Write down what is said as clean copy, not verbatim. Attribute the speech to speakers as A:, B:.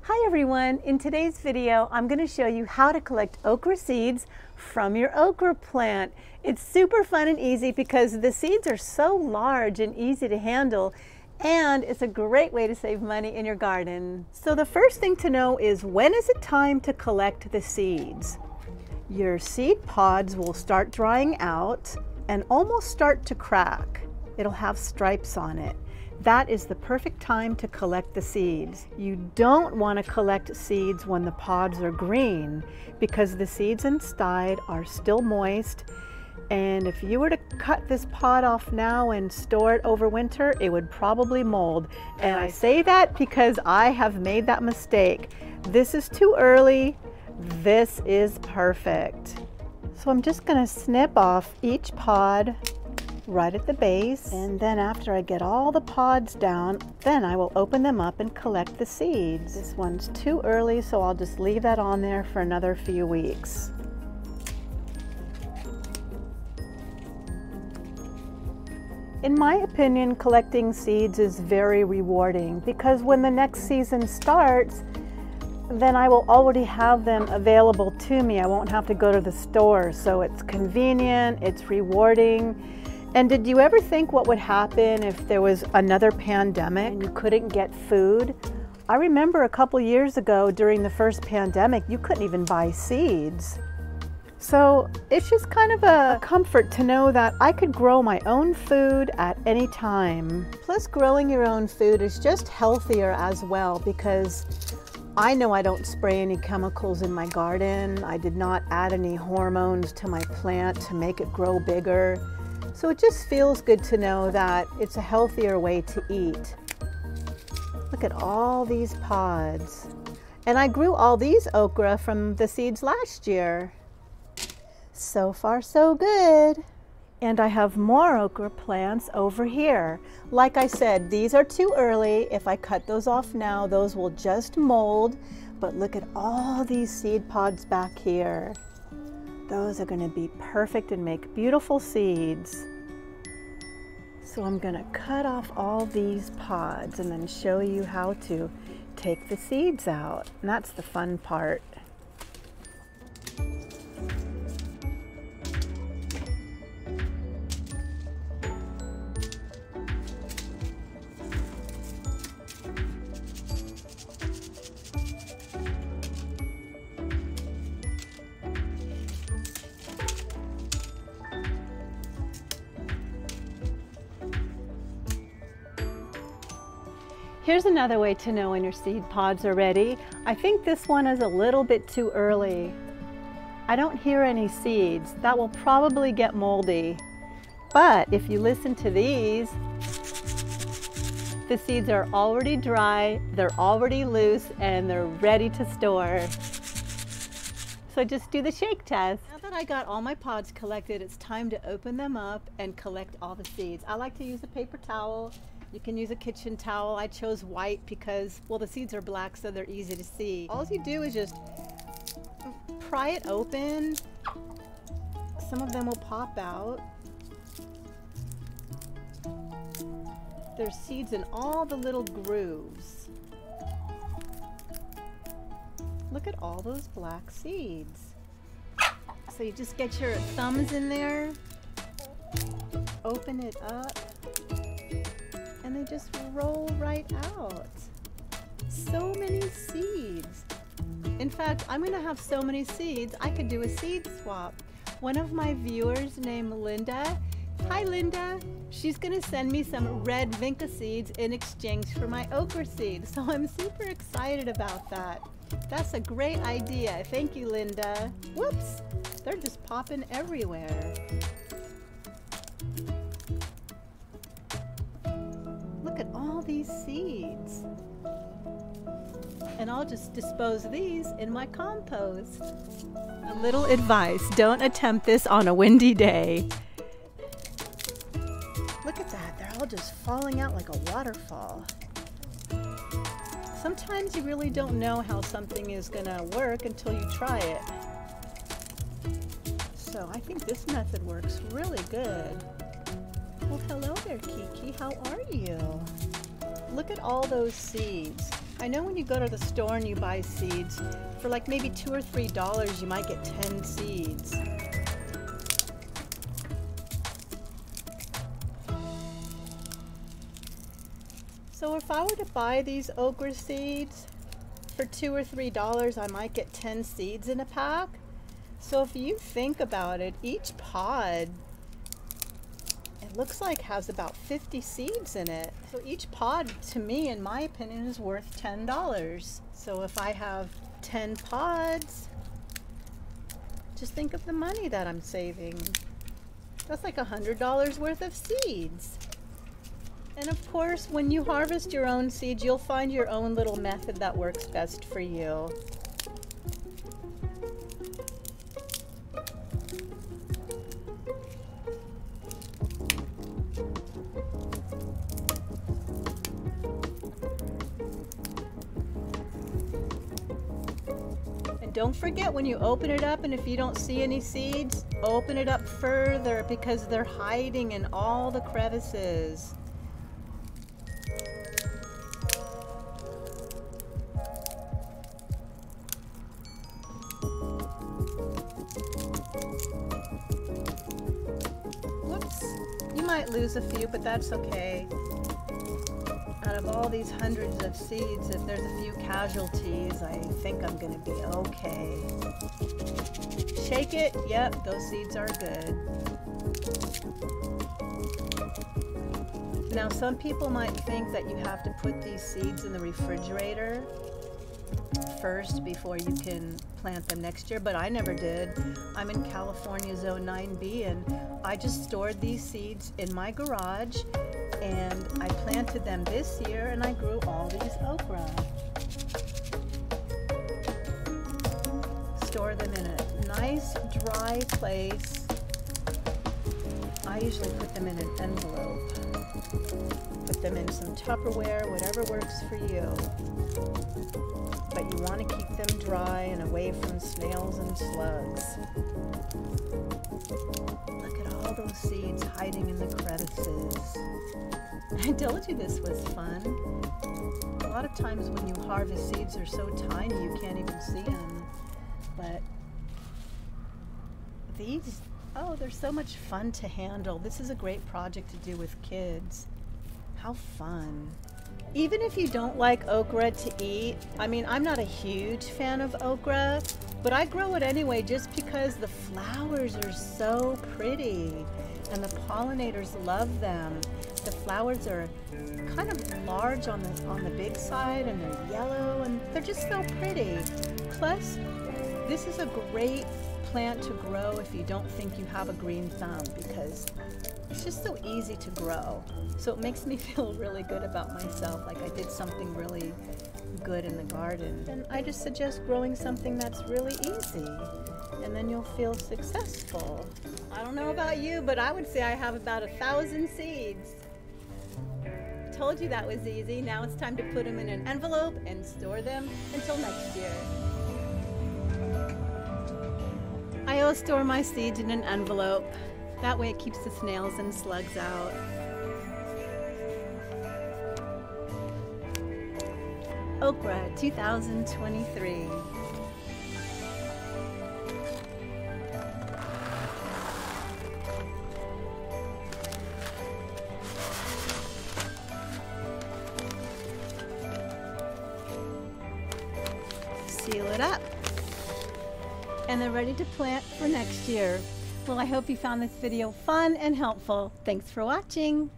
A: Hi everyone, in today's video I'm going to show you how to collect okra seeds from your okra plant. It's super fun and easy because the seeds are so large and easy to handle, and it's a great way to save money in your garden. So the first thing to know is, when is it time to collect the seeds? Your seed pods will start drying out and almost start to crack. It'll have stripes on it. That is the perfect time to collect the seeds. You don't want to collect seeds when the pods are green because the seeds inside are still moist, and if you were to cut this pod off now and store it over winter, it would probably mold. And I say that because I have made that mistake. This is too early. This is perfect. So I'm just going to snip off each pod right at the base, and then after I get all the pods down, then I will open them up and collect the seeds. This one's too early, so I'll just leave that on there for another few weeks. In my opinion, collecting seeds is very rewarding because when the next season starts, then I will already have them available to me. I won't have to go to the store, so it's convenient, it's rewarding. And did you ever think what would happen if there was another pandemic and you couldn't get food? I remember a couple years ago during the first pandemic, you couldn't even buy seeds. So it's just kind of a comfort to know that I could grow my own food at any time. Plus, growing your own food is just healthier as well because I know I don't spray any chemicals in my garden. I did not add any hormones to my plant to make it grow bigger. So it just feels good to know that it's a healthier way to eat. Look at all these pods. And I grew all these okra from the seeds last year. So far, so good. And I have more okra plants over here. Like I said, these are too early. If I cut those off now, those will just mold. But look at all these seed pods back here. Those are going to be perfect and make beautiful seeds. So I'm going to cut off all these pods and then show you how to take the seeds out. And that's the fun part. Here's another way to know when your seed pods are ready. I think this one is a little bit too early. I don't hear any seeds. That will probably get moldy. But if you listen to these, the seeds are already dry, they're already loose, and they're ready to store. So just do the shake test. Now that I got all my pods collected, it's time to open them up and collect all the seeds. I like to use a paper towel. You can use a kitchen towel. I chose white because, well, the seeds are black, so they're easy to see. All you do is just pry it open. Some of them will pop out. There's seeds in all the little grooves. Look at all those black seeds. So you just get your thumbs in there, open it up, and they just roll right out. So many seeds. In fact, I'm gonna have so many seeds, I could do a seed swap. One of my viewers named Linda, hi Linda, she's gonna send me some red vinca seeds in exchange for my okra seeds. So I'm super excited about that. That's a great idea. Thank you, Linda. Whoops, they're just popping everywhere. Look at all these seeds. And I'll just dispose these in my compost. A little advice, don't attempt this on a windy day. Look at that, they're all just falling out like a waterfall. Sometimes you really don't know how something is gonna work until you try it. So I think this method works really good. Well, hello there, Kiki. How are you? Look at all those seeds. I know when you go to the store and you buy seeds, for like maybe $2 or $3, you might get 10 seeds. So if I were to buy these okra seeds for $2 or $3, I might get 10 seeds in a pack. So if you think about it, each pod, it looks like has about 50 seeds in it. So each pod, to me, in my opinion, is worth $10. So if I have 10 pods, just think of the money that I'm saving. That's like $100 worth of seeds. And of course, when you harvest your own seeds, you'll find your own little method that works best for you. Don't forget, when you open it up, and if you don't see any seeds, open it up further because they're hiding in all the crevices. Whoops, you might lose a few, but that's okay. Out of all these hundreds of seeds, if there's a few casualties, I think I'm going to be okay. Shake it. Yep, those seeds are good. Now, some people might think that you have to put these seeds in the refrigerator first before you can plant them next year, but I never did. I'm in California Zone 9B, and I just stored these seeds in my garage, and I planted them this year, and I grew all these okra. Store them in a nice dry place. I usually put them in an envelope. Put them in some Tupperware, whatever works for you. But you want to keep them dry and away from snails and slugs. Look at all those seeds hiding in the crevices. I told you this was fun. A lot of times when you harvest seeds, they're so tiny you can't even see them. But these, oh, they're so much fun to handle. This is a great project to do with kids. How fun. Even if you don't like okra to eat, I mean, I'm not a huge fan of okra, but I grow it anyway just because the flowers are so pretty and the pollinators love them. The flowers are kind of large on the big side, and they're yellow, and they're just so pretty. Plus, this is a great plant to grow if you don't think you have a green thumb, because it's just so easy to grow. So it makes me feel really good about myself, like I did something really good in the garden. And I just suggest growing something that's really easy, and then you'll feel successful. I don't know about you, but I would say I have about 1,000 seeds. Told you that was easy. Now it's time to put them in an envelope and store them until next year. I always store my seeds in an envelope. That way it keeps the snails and slugs out. Okra 2023. Seal it up, and they're ready to plant for next year. Well, I hope you found this video fun and helpful. Thanks for watching.